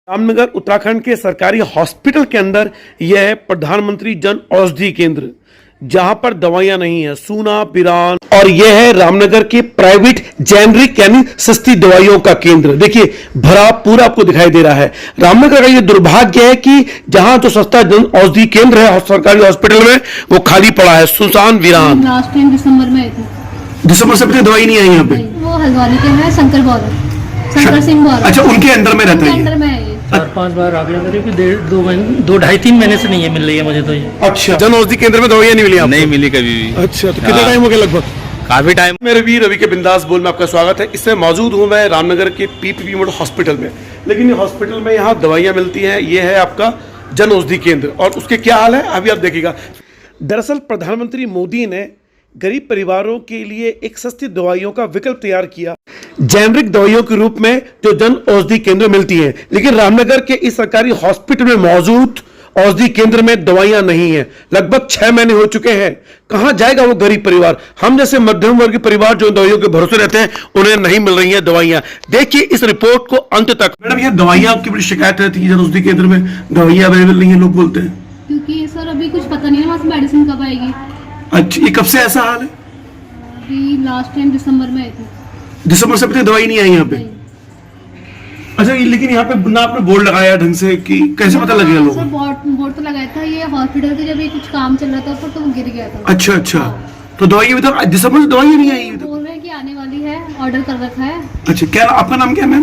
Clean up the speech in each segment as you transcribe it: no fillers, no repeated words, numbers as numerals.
रामनगर उत्तराखंड के सरकारी हॉस्पिटल के अंदर यह है प्रधानमंत्री जन औषधि केंद्र, जहां पर दवाइयां नहीं है, सूना पिरान। और यह है रामनगर के प्राइवेट जेनरिक यानी सस्ती दवाइयों का केंद्र। देखिए भरा पूरा आपको दिखाई दे रहा है। रामनगर का यह दुर्भाग्य है कि जहां तो सस्ता जन औषधि केंद्र है सरकारी हॉस्पिटल में, वो खाली पड़ा है, सुनसान वीरान। लास्ट टाइम दिसंबर में आई थी। दिसंबर से दवाई नहीं आई यहाँ पे। वो हल्द्वानी के हैं शंकर सिंह बौरा। अच्छा, उनके अंडर में रहता है। अंडर में है। 4-5 बार आ गया मेरे को, 2-2.5-3 महीने से नहीं है, मिल रही है मुझे तो ये। अच्छा, जन औषधि केंद्र में दवाइयां नहीं मिली आपको? नहीं मिली कभी भी। अच्छा, तो कितना टाइम हो गया? लगभग काफी टाइम। मेरे भी रवि के बिंदास बोल में आपका स्वागत है। इसमें मौजूद हूं मैं रामनगर के पीपीपी मोड हॉस्पिटल में, लेकिन ये हॉस्पिटल में यहाँ दवाइयां मिलती हैं। ये है आपका जन औषधि केंद्र, और उसके क्या हाल है अभी आप देखिएगा। दरअसल प्रधानमंत्री मोदी ने गरीब परिवारों के लिए एक सस्ती दवाइयों का विकल्प तैयार किया, जेनरिक दवाइयों के रूप में जो जन औषधि केंद्र मिलती है। लेकिन रामनगर के इस सरकारी हॉस्पिटल में मौजूद औषधि केंद्र में दवाइयां नहीं है। लगभग 6 महीने हो चुके हैं। कहां जाएगा वो गरीब परिवार? हम जैसे मध्यम वर्ग के परिवार जो दवाइयों के भरोसे रहते हैं, उन्हें नहीं मिल रही हैं दवाइयां। देखिए इस रिपोर्ट को अंत तक। मैडम, ये दवाइयां आपकी बड़ी शिकायत रहती है, जन औषधि केंद्र में दवाइयां अवेलेबल नहीं है, लोग बोलते हैं। क्योंकि सर अभी कुछ पता नहीं है वहाँ से मेडिसिन कब आएगी। अच्छा, ये कब से ऐसा हाल है? अभी लास्ट टाइम दिसंबर में आई थी। दिसंबर से दवाई नहीं आई यहाँ पे? अच्छा, लेकिन यहाँ पे ना आपने बोर्ड लगाया ढंग से, कि कैसे पता लगेगा लोगों सर बोर्ड तो लगाया था। ये हॉस्पिटल के जब ये कुछ काम चल रहा था ऊपर, तो वो गिर गया था। अच्छा अच्छा, तो दवाई अभी तक दिसंबर से दवाई नहीं आई? बोल रहे हैं कि आने वाली है, ऑर्डर कर रखा है। अच्छा, क्या आपका नाम क्या है मैम?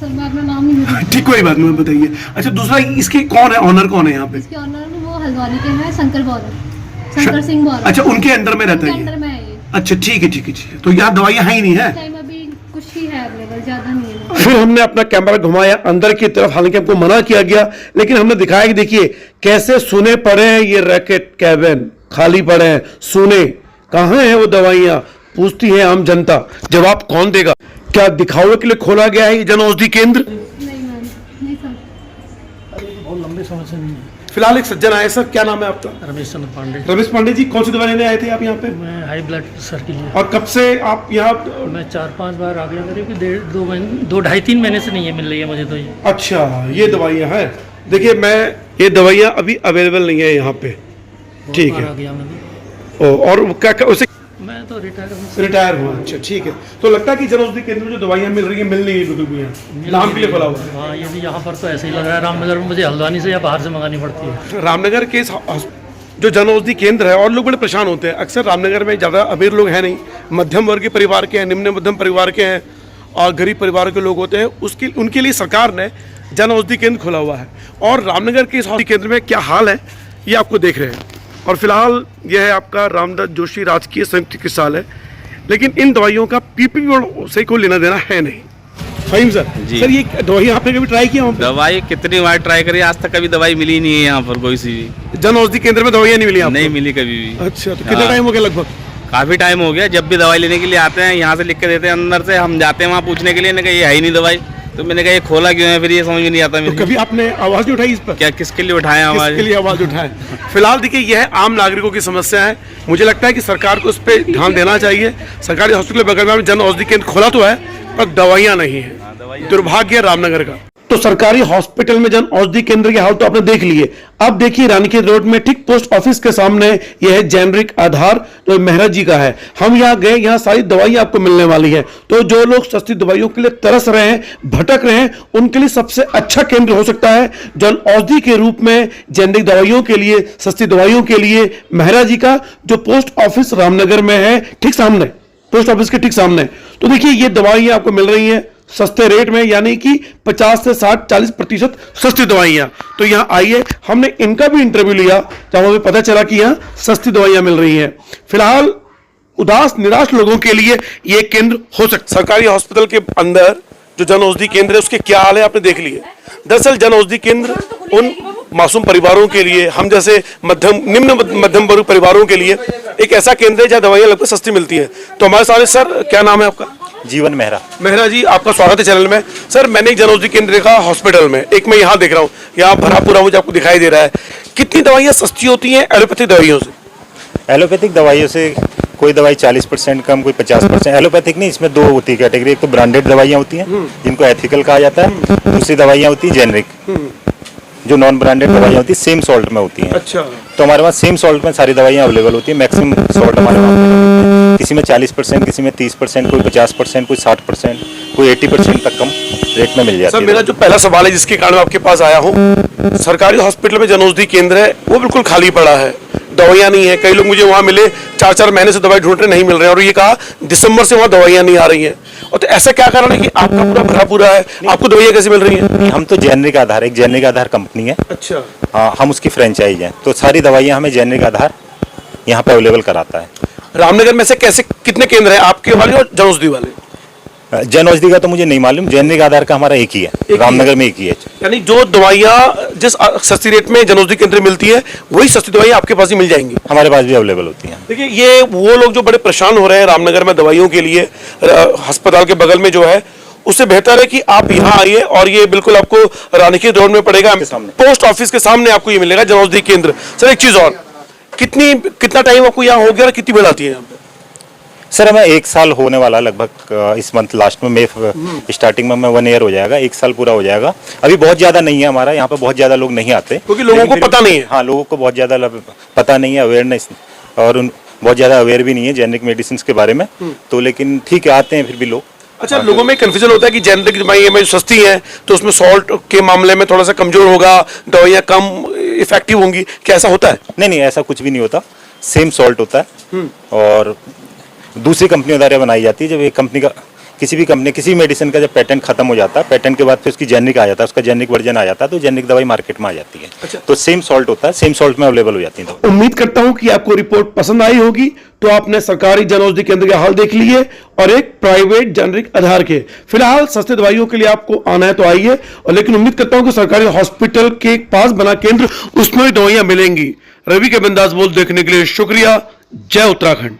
सर मैं अपना नाम नहीं ठीक, कोई बात नहीं, बताइए। अच्छा, दूसरा इसके कौन है, ऑनर कौन है यहाँ पे? इसके ऑनर वो हल्द्वानी के हैं शंकर सिंह बौरा। अच्छा, उनके अंडर में रहता है? अंडर में है ये। अच्छा, ठीक है ठीक है ठीक है। तो यहाँ दवाइयाँ है ही नहीं है? टाइम अभी कुछ ही है अवेलेबल, ज्यादा नहीं है। फिर हमने अपना कैमरा घुमाया अंदर की तरफ, हालांकि हमको मना किया गया, लेकिन हमने दिखाया कि देखिए कैसे सुने पड़े हैं ये रैकेट कैबिन, खाली पड़े हैं, सुने। कहाँ है वो दवाइयाँ, पूछती है आम जनता। जवाब कौन देगा? क्या दिखावे के लिए खोला गया है ये जन औषधि केंद्र? नहीं मैम, नहीं सर। बहुत लंबे समय से नहीं है। फिलहाल एक सज्जन आए। सर क्या नाम है आपका? रमेश चंद्र पांडे। रमेश पांडे जी, कौन सी दवाई लेने आए थे आप यहाँ पे? मैं हाई ब्लड प्रेशर के लिए। और कब से आप यहाँ? मैं 4-5 बार आ गया मेरे को, 2-2.5-3 महीने से नहीं है, मिल रही है मुझे तो ये। अच्छा, ये दवाइयाँ हैं। देखिए मैं, ये दवाइयाँ अभी अवेलेबल नहीं है यहाँ पे, ठीक है। आ गया मैं। और क्या उसे मैं तो रिटायर हुआ? अच्छा ठीक है। तो लगता है कि जन औषधि केंद्र में जो दवाइयाँ मिल रही है, मिल नहीं है बिल्कुल भी यहाँ, नाम के लिए खोला हुआ है। हाँ, ये भी यहाँ पर तो ऐसे ही लग रहा है। रामनगर में मुझे हल्द्वानी से या बाहर से मंगानी पड़ती है। रामनगर के जो जन औषधि केंद्र है, और लोग बड़े परेशान होते हैं। अक्सर रामनगर में ज़्यादा अमीर लोग हैं नहीं, मध्यम वर्ग के परिवार के हैं, निम्न मध्यम परिवार के हैं, और गरीब परिवार के लोग होते हैं। उनके लिए सरकार ने जन औषधि केंद्र खोला हुआ है। और रामनगर के इस औषधि केंद्र में क्या हाल है ये आपको देख रहे हैं। और फिलहाल यह है आपका रामदास जोशी राजकीय संयुक्त चिकित्सालय, लेकिन इन दवाइयों का पीपीपी से कोई लेना देना है नहीं। फाहिम सर जी। सर, ये दवाई आपने कभी ट्राई किया? दवाई कितनी बार ट्राई करी, आज तक कभी दवाई मिली नहीं है यहाँ पर कोई सी भी। जन औषधि केंद्र में दवाइयाँ नहीं मिली आपको? नहीं मिली कभी भी। अच्छा, तो कितना हाँ। टाइम हो गया? लगभग काफी टाइम हो गया। जब भी दवाई लेने के लिए आते हैं, यहाँ से लिख के देते हैं अंदर से, हम जाते हैं वहाँ पूछने के लिए, मैंने कहा ये है ही नहीं दवाई। तो मैंने कहा ये खोला क्यों है, फिर ये समझ में नहीं आता तो मेरे। कभी आपने आवाज नहीं उठाई इस पर? क्या किसके लिए उठाए आवाज? किसके लिए आवाज उठाए? फिलहाल देखिए यह आम नागरिकों की समस्या है। मुझे लगता है कि सरकार को इस पर ध्यान देना चाहिए। सरकारी हॉस्पिटल बगल में जन औषधि केंद्र खोला तो है, पर दवाइयां नहीं है। दुर्भाग्य है रामनगर का। तो सरकारी हॉस्पिटल में जन औषधि केंद्र के हाल तो आपने देख लिए। अब देखिए रानीखेत रोड में ठीक पोस्ट ऑफिस के सामने यह है जेनरिक आधार, जो मेहरा जी का है। हम यहाँ गए, यहाँ सारी दवाइयाँ आपको मिलने वाली है। तो जो लोग सस्ती दवाइयों के लिए तरस रहे हैं, भटक रहे हैं, उनके लिए सबसे अच्छा केंद्र हो सकता है जन औषधि के रूप में जेनरिक दवाइयों के लिए, सस्ती दवाइयों के लिए मेहरा जी का, जो पोस्ट ऑफिस रामनगर में है, ठीक सामने, पोस्ट ऑफिस के ठीक सामने। तो देखिए ये दवाइयाँ आपको मिल रही हैं सस्ते रेट में, यानी कि 50 से 60-40% सस्ती दवाइयाँ। तो यहाँ आइए, हमने इनका भी इंटरव्यू लिया, जहाँ हमें पता चला कि यहाँ सस्ती दवाइयाँ मिल रही हैं। फिलहाल उदास निराश लोगों के लिए ये केंद्र हो सकता है। सरकारी हॉस्पिटल के अंदर जो जन औषधि केंद्र है, उसके क्या हाल है आपने देख लिए। दरअसल जन औषधि केंद्र उन मासूम परिवारों के लिए, हम जैसे निम्न मध्यम वर्ग परिवारों के लिए एक ऐसा केंद्र है जहाँ दवाइयाँ लगभग सस्ती मिलती है। तो हमारे सामने सर, क्या नाम है आपका? जीवन मेहरा। मेहरा जी, आपका स्वागत है चैनल में। सर मैंने एक जन औषधि केंद्र देखा हॉस्पिटल में, एक मैं यहाँ देख रहा हूँ, यहाँ भरा पूरा मुझे आपको दिखाई दे रहा है। कितनी दवाइयाँ सस्ती होती हैं एलोपैथिक दवाइयों से? एलोपैथिक दवाइयों से कोई दवाई 40% कम, कोई 50%। एलोपैथिक नहीं, इसमें 2 होती है कैटेगरी। एक तो ब्रांडेड दवाइयाँ होती हैं जिनको एथिकल कहा जाता है, दूसरी दवाइयाँ होती हैं जेनरिक, जो नॉन ब्रांडेड दवाइयाँ होती है, सेम सॉल्ट में होती हैं। अच्छा, तो हमारे पास सेम सॉल्ट में सारी दवाइयाँ अवेलेबल होती है। मैक्सिमम सॉल्ट हमारे पास किसी में 40%, किसी में 30%, कोई 50%, कोई 60%, कोई 80% तक कम रेट में मिल जाती सर है। मेरा जो पहला सवाल है जिसके कारण मैं आपके पास आया हूँ, सरकारी हॉस्पिटल में जन औषधि केंद्र है वो बिल्कुल खाली पड़ा है, दवाइयाँ नहीं है। कई लोग मुझे वहाँ मिले 4-4 महीने से दवाई ढूंढ रहे नहीं मिल रहे हैं, और ये कहा दिसंबर से वहाँ दवाइयाँ नहीं आ रही हैं। और तो ऐसा क्या कारण है कि आपका पूरा भरा पूरा है, आपको दवाइयाँ कैसे मिल रही हैं? हम तो जेनरिक आधार, एक जेनरिक आधार कंपनी है। अच्छा, हाँ, हम उसकी फ्रेंचाइज हैं, तो सारी दवाइयाँ हमें जेनरिक आधार यहाँ पे अवेलेबल कराता है। रामनगर में से कैसे कितने केंद्र हैं आपके वाले और जन औषधि वाले? जन औषधि का तो मुझे नहीं मालूम, जेनरिक आधार का हमारा एक ही है, रामनगर में एक ही है। यानी जो दवाइयाँ जिस सस्ती रेट में जन औषधि केंद्र में मिलती है वही सस्ती दवाइयाँ आपके पास ही मिल जाएंगी? हमारे पास भी अवेलेबल होती हैं। देखिए, ये वो लोग जो बड़े परेशान हो रहे हैं रामनगर में दवाइयों के लिए, अस्पताल के बगल में जो है, उससे बेहतर है कि आप यहाँ आइए, और ये बिल्कुल आपको रानीखेत रोड में पड़ेगा, पोस्ट ऑफिस के सामने आपको ये मिलेगा जन औषधि केंद्र। सर एक चीज और, कितना टाइम आपको यहाँ हो गया और कितनी भीड़ आती है यहाँ पे? सर हमें 1 साल होने वाला लगभग, इस मंथ लास्ट में, मई स्टार्टिंग में 1 ईयर हो जाएगा, 1 साल पूरा हो जाएगा। अभी बहुत ज्यादा नहीं है हमारा यहाँ पे, बहुत ज्यादा लोग नहीं आते क्योंकि लोगों को पता नहीं है। हाँ, लोगों को बहुत ज्यादा पता नहीं है, अवेयरनेस, और बहुत ज्यादा अवेयर भी नहीं है जेनरिक मेडिसिन के बारे में। तो लेकिन ठीक है, आते हैं फिर भी लोग। अच्छा, लोगों में कंफ्यूजन होता है कि जेनरिक दवाइयाँ में जो सस्ती हैं तो उसमें सॉल्ट के मामले में थोड़ा सा कमजोर होगा, दवाइयाँ कम इफेक्टिव होंगी, क्या ऐसा होता है? नहीं, ऐसा कुछ भी नहीं होता, सेम सॉल्ट होता है। और दूसरी कंपनियों द्वारा बनाई जाती है। जब एक कंपनी का, किसी भी कंपनी, किसी मेडिसिन का जब पेटेंट खत्म हो जाता है, पेटेंट के बाद फिर उसकी जेनरिक आ जाता है, उसका जेनरिक वर्जन आ जाता है, तो जेनरिक दवाई मार्केट में आ जाती है। अच्छा। तो सेम सॉल्ट होता है, सेम सॉल्ट में अवेलेबल हो जाती है। उम्मीद करता हूं कि आपको रिपोर्ट पसंद आई होगी। तो आपने सरकारी जन औषधि केंद्र के हाल देख लिए और एक प्राइवेट जेनरिक आधार के। फिलहाल सस्ते दवाइयों के लिए आपको आना है तो आइए, और लेकिन उम्मीद करता हूं कि सरकारी हॉस्पिटल के पास बना केंद्र, उसमें दवाइयां मिलेंगी। रवि के बिंदास बोल देखने के लिए शुक्रिया। जय उत्तराखंड।